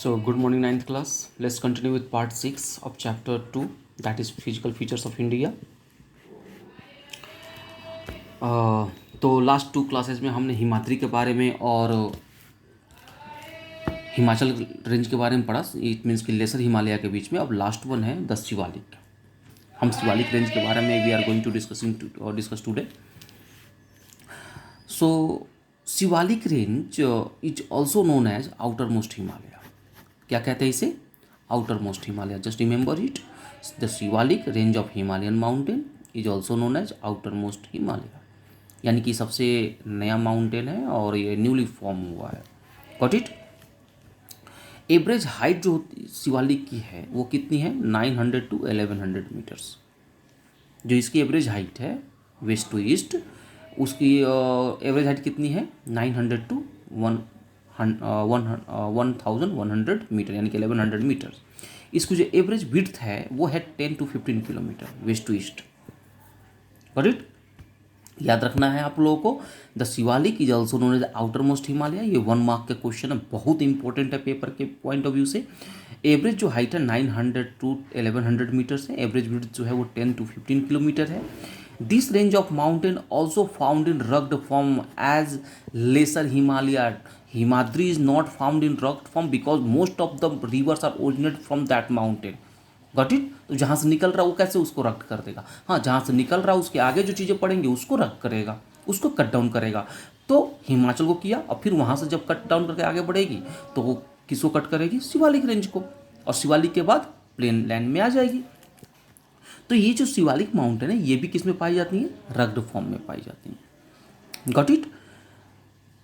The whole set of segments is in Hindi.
So, good morning, ninth class. Let's continue with part 6 of chapter 2, that is physical features of India. तो लास्ट टू क्लासेस में हमने हिमाद्री के बारे में और हिमाचल रेंज के बारे में पढ़ा. इट मीन्स कि लेसर हिमालय के बीच में. अब लास्ट वन है द शिवालिक. हम शिवालिक रेंज के बारे में we are going to discuss today. So Shivalik range is also known as outer most Himalaya. क्या कहते हैं इसे? Outer most Himalaya. Just remember it. The Shivalik range of Himalayan mountain is also known as outer most Himalaya. यानी कि सबसे नया माउंटेन है और ये न्यूली फॉर्म हुआ है. Got it. एवरेज हाइट जो शिवालिक की है वो कितनी है? 900 to 1100 मीटर्स. जो इसकी एवरेज हाइट है वेस्ट टू ईस्ट, उसकी एवरेज हाइट कितनी है? 900 to 1100 मीटर, यानी कि 1100 मीटर. इसकी जो एवरेज विड्थ है वो है 10 to 15 kilometre west to east. Got it. याद रखना है आप लोगों को. The Shivalik is also known as outer most Himalaya. ये 1 मार्क के क्वेश्चन है, बहुत इंपॉर्टेंट है पेपर के पॉइंट ऑफ व्यू से. एवरेज जो हाइट है 900 to 1100 मीटर्स है. एवरेज विड्थ जो है वो 10 to 15 किलोमीटर है. This range of mountain also found in rugged form as lesser Himalaya. Himadri is not found in rugged form because most of the rivers are originate from that mountain. Got it. तो जहाँ से निकल रहा है वो कैसे उसको रक्त कर देगा? हाँ, जहाँ से निकल रहा है उसके आगे जो चीज़ें पड़ेंगी उसको रक्त करेगा, उसको कट डाउन करेगा. तो हिमाचल को किया और फिर वहाँ से जब कट डाउन करके आगे बढ़ेगी तो वो किसको कट करेगी? शिवालिक रेंज को. और शिवालिक के बाद प्लेन लैंड में आ जाएगी. तो ये जो शिवालिक माउंटेन है ये भी किस में पाई जाती है? रग्ड फॉर्म में पाई जाती है. Got it.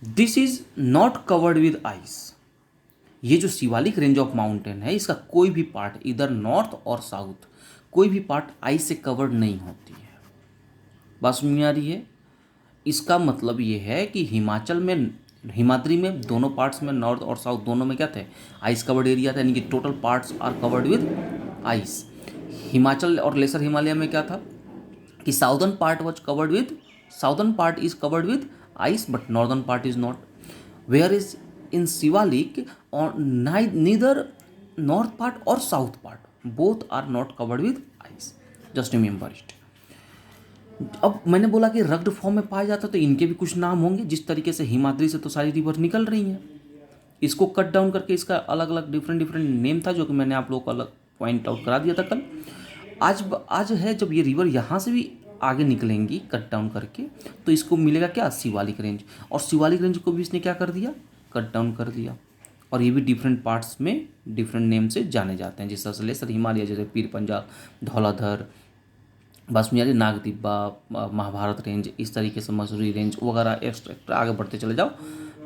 This is not covered with ice. ये जो शिवालिक रेंज ऑफ माउंटेन है इसका कोई भी पार्ट, इधर नॉर्थ और साउथ, कोई भी पार्ट आइस से कवर्ड नहीं होती है. बात समझ में आ रही है? इसका मतलब ये है कि हिमाचल में, हिमाद्री में दोनों पार्ट्स में, नॉर्थ और साउथ दोनों में क्या थे? आइस कवर्ड एरिया था, यानी कि total parts are covered with ice. Himachal और लेसर हिमालय में क्या था कि southern part was covered with, southern part is covered with ice but northern part is not. Where is in Shivalik, or neither north part or south part, both are not covered with ice. Just remember it. अब मैंने बोला कि रग्ड फॉर्म में पाया जाता तो इनके भी कुछ नाम होंगे. जिस तरीके से हिमाद्री से तो सारी रिवर निकल रही हैं, इसको कट डाउन करके इसका अलग अलग डिफरेंट नेम था जो कि मैंने आप लोगों को अलग पॉइंट आउट करा दिया था कल. आज है जब ये रिवर यहाँ से भी आगे निकलेंगी कट डाउन करके तो इसको मिलेगा क्या? शिवालिक रेंज. और शिवालिक रेंज को भी इसने क्या कर दिया? कट डाउन कर दिया. और ये भी डिफरेंट पार्ट्स में डिफरेंट नेम से जाने जाते हैं. जिस तरह से लेसर हिमालय, जैसे पीर पंजाल, धौलाधर, बासमियारी, नागदिब्बा, महाभारत रेंज, इस तरीके से मसूरी रेंज वगैरह एक्स्ट्रा आगे बढ़ते चले जाओ.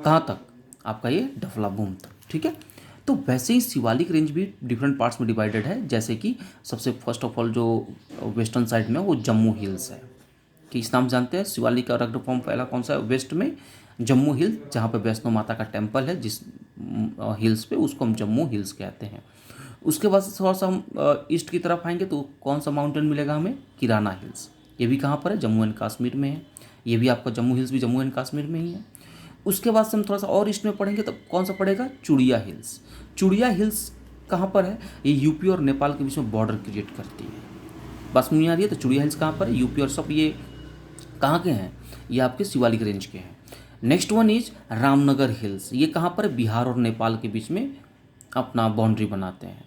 कहाँ तक? आपका ये डफलाबूम तक. ठीक है. तो वैसे ही शिवालिक रेंज भी डिफरेंट पार्ट्स में डिवाइडेड है. जैसे कि सबसे फर्स्ट ऑफ ऑल जो वेस्टर्न साइड में वो जम्मू हिल्स है. कि इस नाम जानते हैं शिवालिक का रग्ड फॉर्म पहला कौन सा है? वेस्ट में जम्मू हिल्स, जहाँ पे वैष्णो माता का टेम्पल है, जिस हिल्स पे, उसको हम जम्मू हिल्स कहते हैं. उसके बाद थोड़ा सा हम ईस्ट की तरफ आएंगे तो कौन सा माउंटेन मिलेगा हमें? किराना हिल्स. ये भी कहाँ पर है? जम्मू एंड कश्मीर में है. ये भी आपका जम्मू हिल्स भी जम्मू एंड कश्मीर में ही है. उसके बाद से हम थोड़ा सा और ईस्ट में पढ़ेंगे तो कौन सा पड़ेगा? चुड़िया हिल्स. चुड़िया हिल्स कहाँ पर है? ये यूपी और नेपाल के बीच में बॉर्डर क्रिएट करती है. बस में आ रही है. तो चुड़िया हिल्स कहाँ पर है? यूपी. और सब ये कहाँ के हैं? ये आपके शिवालिक रेंज के हैं. Next one is Ramnagar hills. ये कहाँ पर है? बिहार और नेपाल के बीच में अपना बाउंड्री बनाते हैं.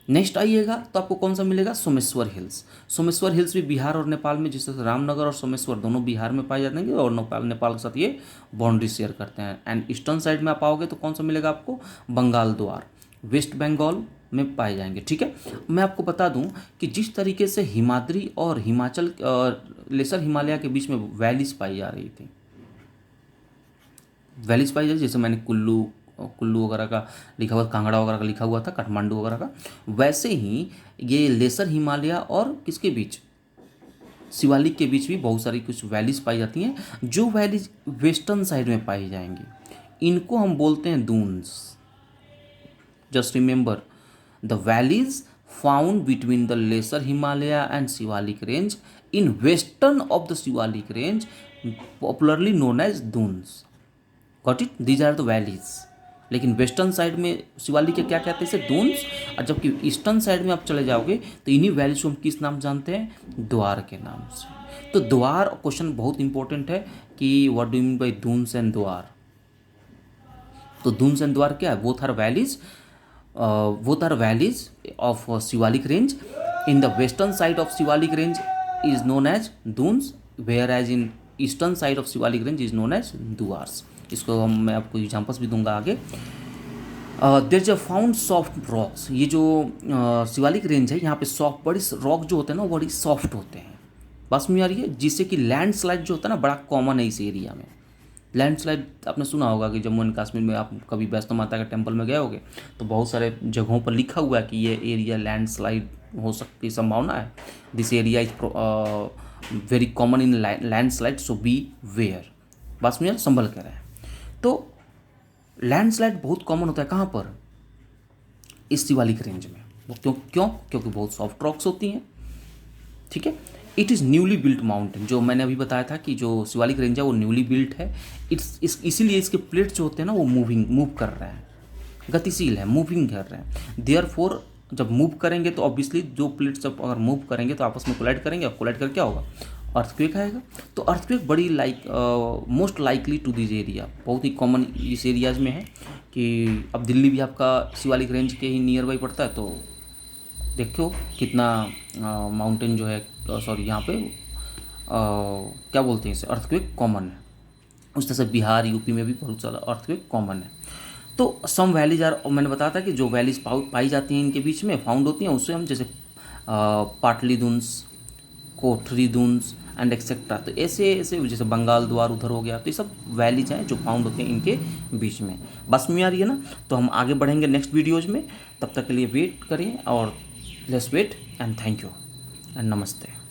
नेक्स्ट आइएगा तो आपको कौन सा मिलेगा? सोमेश्वर हिल्स. सोमेश्वर हिल्स भी बिहार और नेपाल में, जिससे रामनगर और सोमेश्वर दोनों बिहार में पाए जाते हैं और नेपाल के साथ ये बाउंड्री शेयर करते हैं. एंड ईस्टर्न साइड में आप आओगे तो कौन सा मिलेगा आपको? बंगाल द्वार, वेस्ट बंगाल में पाए जाएंगे. ठीक है. मैं आपको बता दूं कि जिस तरीके से हिमाद्री और हिमाचल लेसर हिमालय के बीच में वैलीज पाई जा रही थी, वैलीज पाई जाती, जैसे मैंने कुल्लू वगैरह का लिखा हुआ, कांगड़ा वगैरह का लिखा हुआ था, काठमांडू वगैरह का, वैसे ही ये लेसर हिमालय और किसके बीच? शिवालिक के बीच भी बहुत सारी कुछ वैलीज पाई जाती हैं. जो वैलीज वेस्टर्न साइड में पाई जाएंगी इनको हम बोलते हैं Duns. Just remember, the valleys found between the lesser Himalaya and Shivalik range in western of the Shivalik range popularly known as Duns. Got it? These are the valleys. लेकिन वेस्टर्न साइड में शिवालिक के क्या कहते हैं इसे दून्स, और जबकि ईस्टर्न साइड में आप चले जाओगे तो इन्हीं वैलीज को हम किस नाम जानते हैं, द्वार के नाम से। तो द्वार क्वेश्चन बहुत इंपॉर्टेंट है कि what do you mean by Duns and Dwar. तो दून्स एंड द्वार क्या है, both are valleys of Shivalik range. In the western side of Shivalik range is known as Duns, whereas in eastern side of Shivalik range is known as Dwars. इसको मैं आपको एग्जाम्पल्स भी दूंगा आगे। There is a found soft rocks, ये जो शिवालिक रेंज है यहाँ पे सॉफ्ट बड़ी रॉक जो होते हैं ना वो बड़ी सॉफ्ट होते हैं, बस में आ रही है, जिससे कि लैंडस्लाइड जो होता है ना बड़ा कॉमन है इस एरिया में। लैंडस्लाइड आपने सुना होगा कि जम्मू एंड कश्मीर में आप कभी वैष्णो माता के टेम्पल में गए होगे तो बहुत सारे जगहों पर लिखा हुआ है कि ये एरिया लैंडस्लाइड हो सकती संभावना है, this area is very common in landslide so beware, बस में संभल कर रहे हैं। तो लैंडस्लाइड बहुत कॉमन होता है कहाँ पर, इस शिवालिक रेंज में। वो क्योंकि बहुत सॉफ्ट रॉक्स होती हैं, ठीक है। It is newly built mountain, जो मैंने अभी बताया था कि जो शिवालिक रेंज है वो न्यूली बिल्ट है। इसीलिए इसके प्लेट जो होते हैं ना वो मूव कर रहे हैं, गतिशील है, मूविंग कर रहे हैं। देयरफॉर जब मूव करेंगे तो ऑब्वियसली जो प्लेट्स जब अगर मूव करेंगे तो आपस में कोलाइड करेंगे, और कोलाइड कर क्या होगा, अर्थक्वेक आएगा। तो अर्थक्वेक बड़ी most likely to this area, बहुत ही कॉमन इस एरियाज में है कि अब दिल्ली भी आपका शिवालिक रेंज के ही नियर बाई पड़ता है। तो देखो कितना माउंटेन जो है, सॉरी यहाँ पे क्या बोलते हैं इसे, अर्थक्वेक कॉमन है। उस तरह से बिहार यूपी में भी बहुत सारा अर्थक्वेक कॉमन है। तो सम वैलीज आर, मैंने बताया था कि जो वैलीज पाई जाती हैं इनके बीच में फाउंड होती हैं, उससे हम जैसे पाटली दून्स, कोठरी दून्स एंड एक्सेट्रा। तो ऐसे जैसे बंगाल द्वार उधर हो गया, तो ये सब वैलीज हैं जो फाउंड होते हैं इनके बीच में। बस में आ रही है ना। तो हम आगे बढ़ेंगे नेक्स्ट वीडियोज़ में, तब तक के लिए वेट करें और let's wait and thank you and नमस्ते।